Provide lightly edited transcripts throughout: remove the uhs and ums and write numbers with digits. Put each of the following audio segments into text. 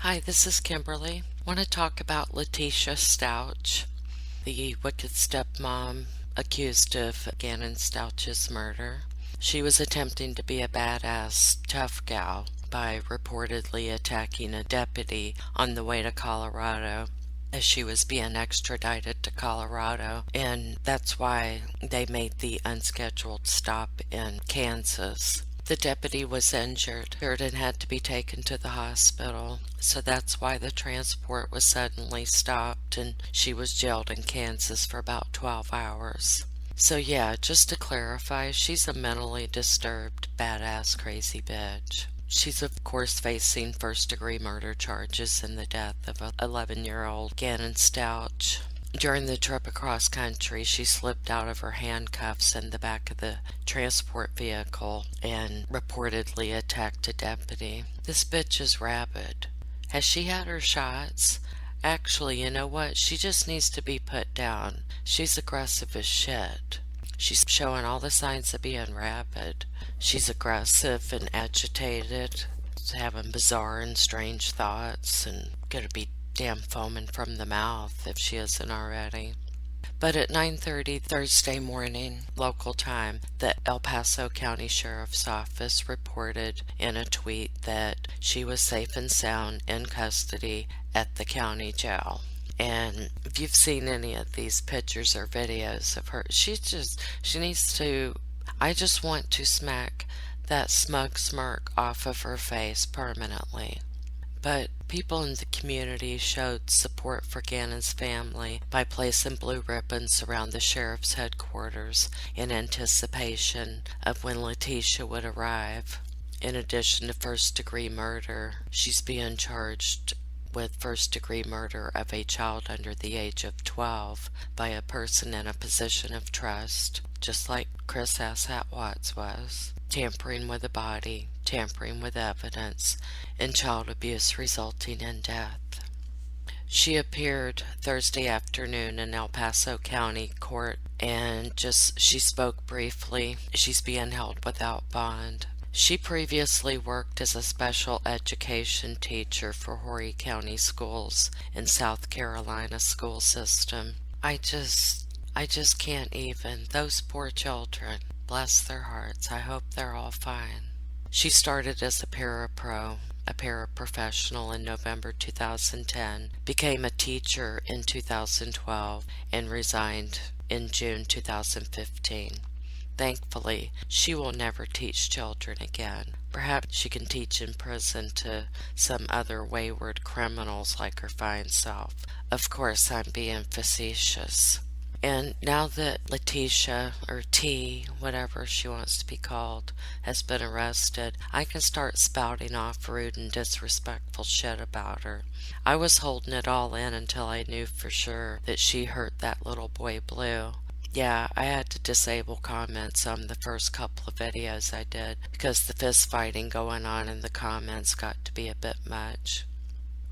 Hi, this is Kimberley. I want to talk about Letecia Stauch, the wicked stepmom accused of Gannon Stauch's murder. She was attempting to be a badass tough gal by reportedly attacking a deputy on the way to Colorado as she was being extradited to Colorado, and that's why they made the unscheduled stop in Kansas. The deputy was injured and had to be taken to the hospital, so that's why the transport was suddenly stopped and she was jailed in Kansas for about 12 hours. So yeah, just to clarify, she's a mentally disturbed, badass, crazy bitch. She's of course facing first-degree murder charges in the death of 11-year-old Gannon Stauch. During the trip across country, she slipped out of her handcuffs in the back of the transport vehicle and reportedly attacked a deputy. This bitch is rabid. Has she had her shots? Actually, you know what? She just needs to be put down. She's aggressive as shit. She's showing all the signs of being rabid. She's aggressive and agitated, having bizarre and strange thoughts, and gonna be damn foaming from the mouth if she isn't already. But at 9:30 Thursday morning, local time, the El Paso County Sheriff's Office reported in a tweet that she was safe and sound in custody at the county jail. And if you've seen any of these pictures or videos of her, she needs to, I just want to smack that smug smirk off of her face permanently. But people in the community showed support for Gannons family by placing blue ribbons around the sheriff's headquarters in anticipation of when Letecia would arrive. In addition to first-degree murder, she's being charged with first-degree murder of a child under the age of 12 by a person in a position of trust, just like Chris Watts was. Tampering with a body, tampering with evidence, and child abuse resulting in death. She appeared Thursday afternoon in El Paso County Court and she spoke briefly. She's being held without bond. She previously worked as a special education teacher for Horry County Schools in South Carolina school system. I just can't even. Those poor children. Bless their hearts. I hope they're all fine. She started as a paraprofessional in November 2010, became a teacher in 2012, and resigned in June 2015. Thankfully, she will never teach children again. Perhaps she can teach in prison to some other wayward criminals like her fine self. Of course, I'm being facetious. And now that Letecia, or T, whatever she wants to be called, has been arrested, I can start spouting off rude and disrespectful shit about her. I was holding it all in until I knew for sure that she hurt that little boy Blue. Yeah, I had to disable comments on the first couple of videos I did because the fist fighting going on in the comments got to be a bit much.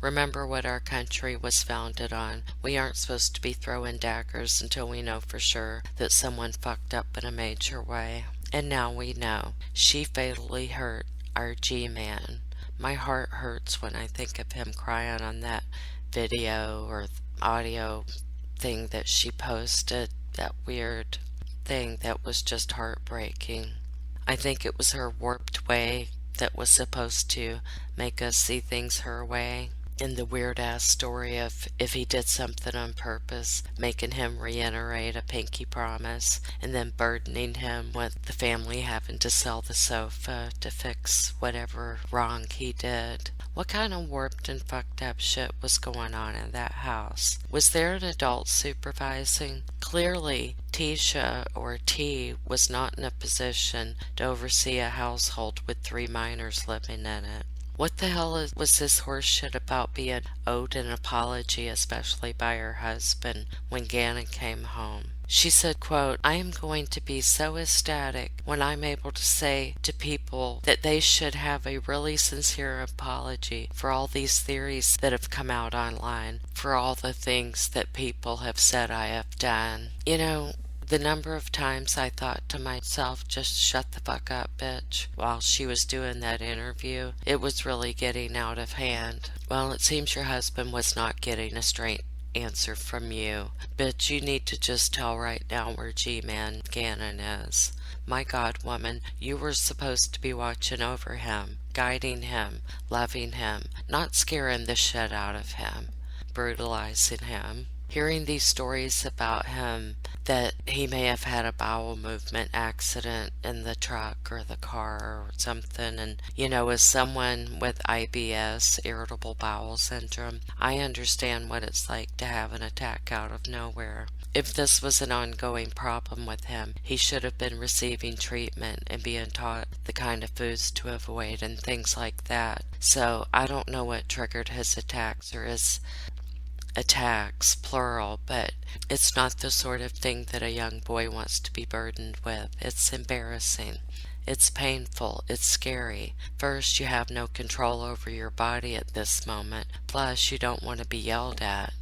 Remember what our country was founded on. We aren't supposed to be throwing daggers until we know for sure that someone fucked up in a major way. And now we know. She fatally hurt our G-man. My heart hurts when I think of him crying on that video or audio thing that she posted. That weird thing that was just heartbreaking. I think it was her warped way that was supposed to make us see things her way. In the weird-ass story of if he did something on purpose, making him reiterate a pinky promise, and then burdening him with the family having to sell the sofa to fix whatever wrong he did. What kind of warped and fucked up shit was going on in that house? Was there an adult supervising? Clearly, Tisha, or T, was not in a position to oversee a household with 3 minors living in it. What the hell was this horseshit about being owed an apology, especially by her husband, when Gannon came home? She said, quote, "I am going to be so ecstatic when I'm able to say to people that they should have a really sincere apology for all these theories that have come out online, for all the things that people have said I have done." You know, The number of times I thought to myself, just shut the fuck up, bitch, while she was doing that interview, it was really getting out of hand. Well, it seems your husband was not getting a straight answer from you. Bitch, you need to just tell right now where G-Man Gannon is. My God, woman, you were supposed to be watching over him, guiding him, loving him, not scaring the shit out of him, brutalizing him. Hearing these stories about him, that he may have had a bowel movement accident in the truck or the car or something, and, as someone with IBS, irritable bowel syndrome, I understand what it's like to have an attack out of nowhere. If this was an ongoing problem with him, he should have been receiving treatment and being taught the kind of foods to avoid and things like that. So I don't know what triggered his attacks or his attacks, plural, but it's not the sort of thing that a young boy wants to be burdened with. It's embarrassing. It's painful. It's scary. First, you have no control over your body at this moment. Plus, you don't want to be yelled at.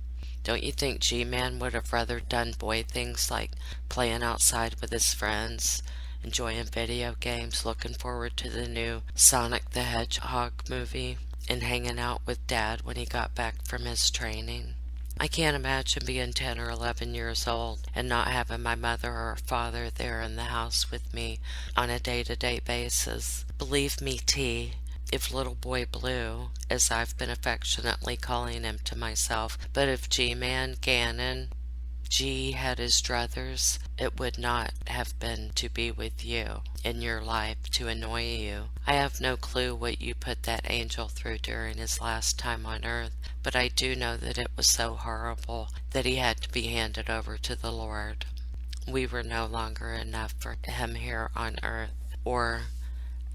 Don't you think G-Man would have rather done boy things like playing outside with his friends, enjoying video games, looking forward to the new Sonic the Hedgehog movie, and hanging out with Dad when he got back from his training? I can't imagine being 10 or 11 years old and not having my mother or father there in the house with me on a day-to-day basis. Believe me, T, if little boy Blue, as I've been affectionately calling him to myself, but if G-Man Gannon G had his druthers, it would not have been to be with you in your life, to annoy you. I have no clue what you put that angel through during his last time on earth, but I do know that it was so horrible that he had to be handed over to the Lord. We were no longer enough for him here on earth, or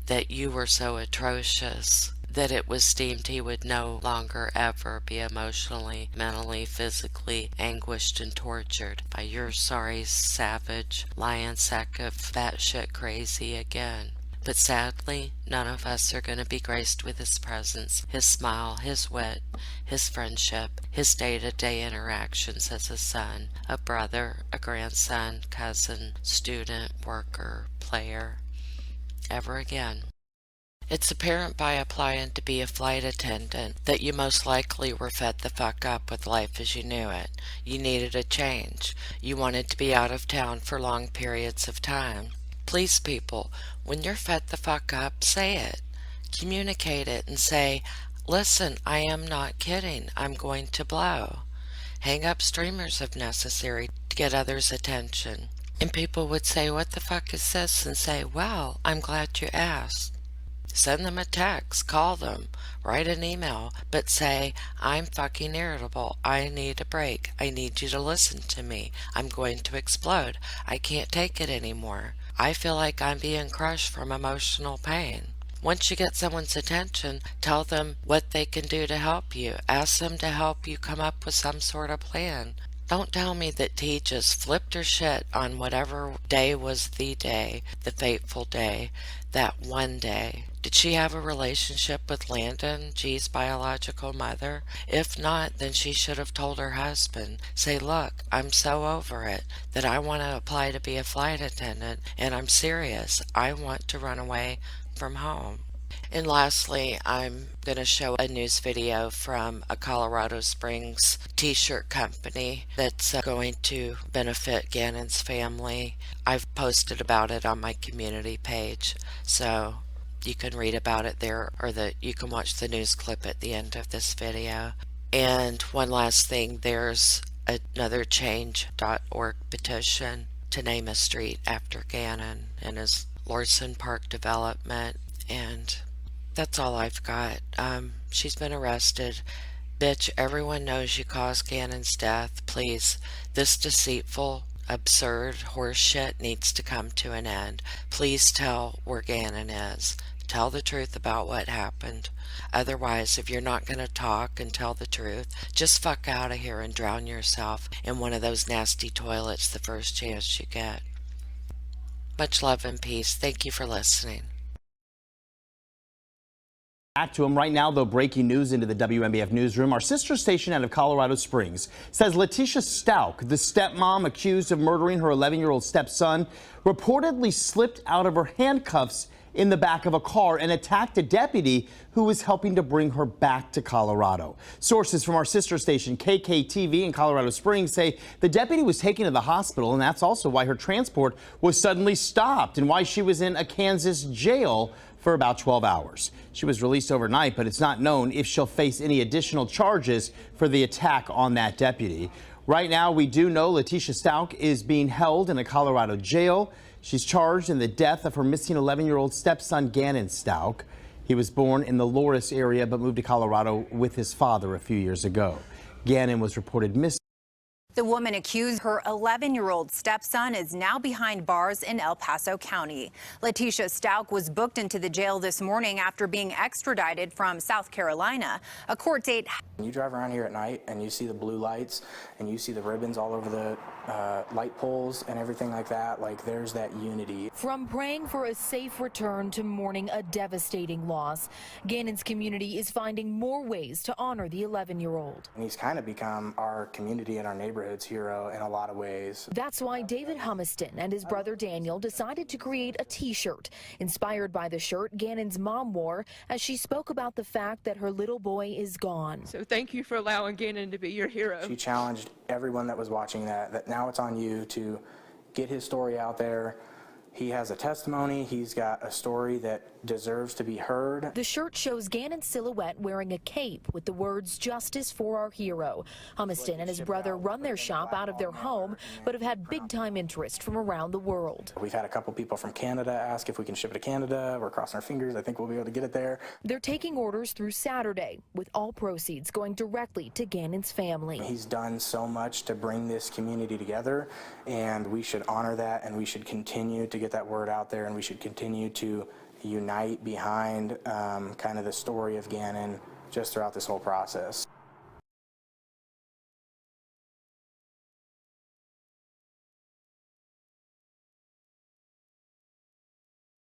that you were so atrocious that it was deemed he would no longer ever be emotionally, mentally, physically anguished and tortured by your sorry, savage, lion sack of batshit crazy again. But sadly, none of us are going to be graced with his presence, his smile, his wit, his friendship, his day-to-day interactions as a son, a brother, a grandson, cousin, student, worker, player, ever again. It's apparent by applying to be a flight attendant that you most likely were fed the fuck up with life as you knew it. You needed a change. You wanted to be out of town for long periods of time. Please, people, when you're fed the fuck up, say it. Communicate it and say, listen, I am not kidding. I'm going to blow. Hang up streamers if necessary to get others' attention. And people would say, what the fuck is this? And say, well, I'm glad you asked. Send them a text, call them, write an email, but say, I'm fucking irritable. I need a break. I need you to listen to me. I'm going to explode. I can't take it anymore. I feel like I'm being crushed from emotional pain. Once you get someone's attention, tell them what they can do to help you. Ask them to help you come up with some sort of plan. Don't tell me that T just flipped her shit on whatever day was the day, the fateful day, that one day. Did she have a relationship with Landon, G's biological mother? If not, then she should have told her husband, say, look, I'm so over it that I want to apply to be a flight attendant, and I'm serious. I want to run away from home. And lastly, I'm going to show a news video from a Colorado Springs T-shirt company that's going to benefit Gannons Family. I've posted about it on my community page, so you can read about it there, or you can watch the news clip at the end of this video. And one last thing, there's another change.org petition to name a street after Gannon and his Lordson Park development. And that's all I've got. She's been arrested. Bitch, everyone knows you caused Gannon's death. Please, this deceitful, absurd horse shit needs to come to an end. Please tell where Gannon is. Tell the truth about what happened. Otherwise, if you're not going to talk and tell the truth, just fuck out of here and drown yourself in one of those nasty toilets the first chance you get. Much love and peace. Thank you for listening. Back to him right now, though. Breaking news into the WMBF newsroom. Our sister station out of Colorado Springs says Letecia Stauch, the stepmom accused of murdering her 11-year-old stepson, reportedly slipped out of her handcuffs in the back of a car and attacked a deputy who was helping to bring her back to Colorado. Sources from our sister station KKTV in Colorado Springs say the deputy was taken to the hospital, and that's also why her transport was suddenly stopped and why she was in a Kansas jail for about 12 hours. She was released overnight, but it's not known if she'll face any additional charges for the attack on that deputy. Right now, we do know Letecia Stauch is being held in a Colorado jail. She's charged in the death of her missing 11-year-old stepson, Gannon Stauch. He was born in the Loris area, but moved to Colorado with his father a few years ago. Gannon was reported missing. The woman accused her 11-year-old stepson is now behind bars in El Paso County. Letecia Stauch was booked into the jail this morning after being extradited from South Carolina. A court date. You drive around here at night and you see the blue lights and you see the ribbons all over the light poles and everything like that. Like, there's that unity. From praying for a safe return to mourning a devastating loss, Gannon's community is finding more ways to honor the 11-year-old. And he's kind of become our community and our neighborhood's hero in a lot of ways. That's why David Humiston and his brother Daniel decided to create a T-shirt inspired by the shirt Gannon's mom wore as she spoke about the fact that her little boy is gone. So thank you for allowing Gannon to be your hero. She challenged everyone that was watching that now it's on you to get his story out there. He has a testimony. He's got a story that deserves to be heard. The shirt shows Gannon's silhouette wearing a cape with the words "Justice for our hero." Humiston and his brother run their shop out of their home, but have had big-time interest from around the world. We've had a couple people from Canada ask if we can ship it to Canada. We're crossing our fingers. I think we'll be able to get it there. They're taking orders through Saturday, with all proceeds going directly to Gannon's family. He's done so much to bring this community together, and we should honor that, and we should continue to get that word out there, and we should continue to unite behind kind of the story of Gannon just throughout this whole process.